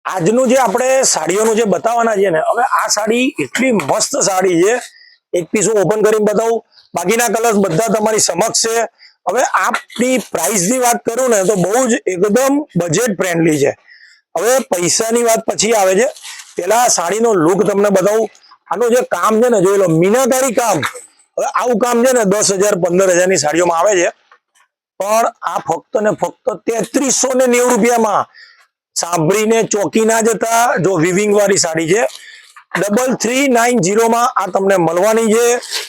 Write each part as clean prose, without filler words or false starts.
આજનું જે આપણે સાડીઓનું જે બતાવવાના છે ને, હવે આ સાડી એટલી મસ્ત સાડી છે, એક પીસ હું ઓપન કરીને બતાવું, બાકીના કલર્સ બધા તમારી સમક્ષ છે। હવે આપની પ્રાઇસ ની વાત કરું ને તો બહુ જ એકદમ બજેટ ફ્રેન્ડલી છે। હવે પૈસાની વાત પછી આવે છે, પેલા સાડીનો લુક તમને બતાવું। આનું જે કામ છે ને જોઈ લો, મીનાકારી કામ। હવે આવું કામ છે ને 10,000 15,000 ની સાડીઓમાં આવે છે, પણ આ ફક્ત ને ફક્ત 3390 રૂપિયામાં। સાંભળીને ચોકી ના જતા, જો વિવિંગ વાળી સાડી છે, 3390 માં આ તમને મળવાની છે।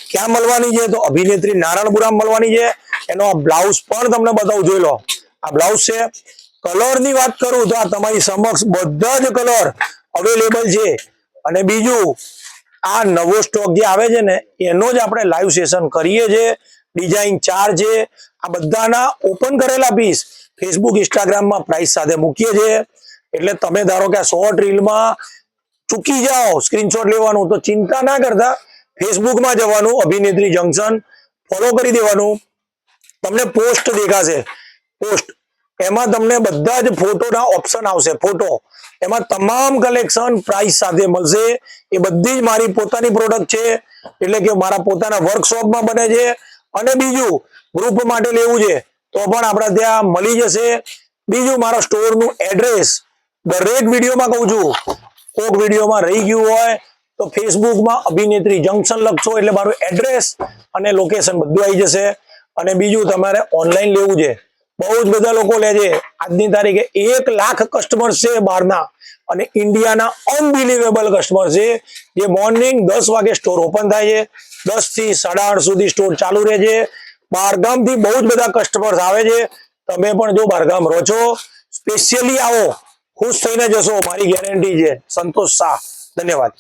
ક્યાં મળવાની છે તો અભિનેત્રી નારાયણપુરા મળવાની છે। એનો આ બ્લાઉઝ પણ તમને બતાવું, જોઈ લો, આ બ્લાઉઝ છે। કલર ની વાત કરું તો આ તમારી સમક્ષ બધા જ કલર અવેલેબલ છે। અને બીજું, આ નવો સ્ટોક જે આવે છે ને એનો જ આપણે લાઈવ સેશન કરીએ છીએ। ડિઝાઇન 4 છે, આ બધાના ઓપન કરેલા પીસ ફેસબુક ઇન્સ્ટાગ્રામમાં પ્રાઇસ સાથે મૂકીએ છીએ। એટલે તમે ધારો કે આ શોર્ટ રીલમાં ચૂકી જાઓ સ્ક્રીનશોટ લેવાનું, તો ચિંતા ના કરતા ફેસબુકમાં જવાનું, અભિનેત્રી જંકશન ફોલો કરી દેવાનું। તમને પોસ્ટ દેખાશે, પોસ્ટ, એમાં તમને બધા જ ફોટોના ઓપ્શન આવશે, ફોટો, એમાં તમામ કલેક્શન પ્રાઇસ સાથે મળશે। એ બધી જ મારી પોતાની પ્રોડક્ટ છે, એટલે કે મારા પોતાના વર્કશોપમાં બને છે। અને બીજું, ગ્રુપ માટે લેવું છે તો પણ આપણા ત્યાં મળી જશે। બીજું, મારા સ્ટોરનું એડ્રેસ દરેક વિડીયોમાં કહું છું, કોઈક વિડીયોમાં રહી ગયું હોય તો ફેસબુકમાં અભિનેત્રી જંકશન લખશો એટલે મારું એડ્રેસ અને લોકેશન બધું આવી જશે। અને બીજું, તમારે ઓનલાઈન લેવું છે, બહુ જ બધા લોકો લે છે। આજની તારીખે 1 લાખ કસ્ટમર છે બહારના, અને ઇન્ડિયાના અનબિલીવેબલ કસ્ટમર છે। જે મોર્નિંગ 10 વાગે સ્ટોર ઓપન થાય છે, 10 થી 8:30 સુધી સ્ટોર ચાલુ રહે છે। બહારગામથી બહુ જ બધા કસ્ટમર્સ આવે છે। તમે પણ જો બહારગામ રહો છો, સ્પેશિયલી આવો, ખુશ થઈને જશો, મારી ગેરંટી છે। સંતોષ શાહ, ધન્યવાદ।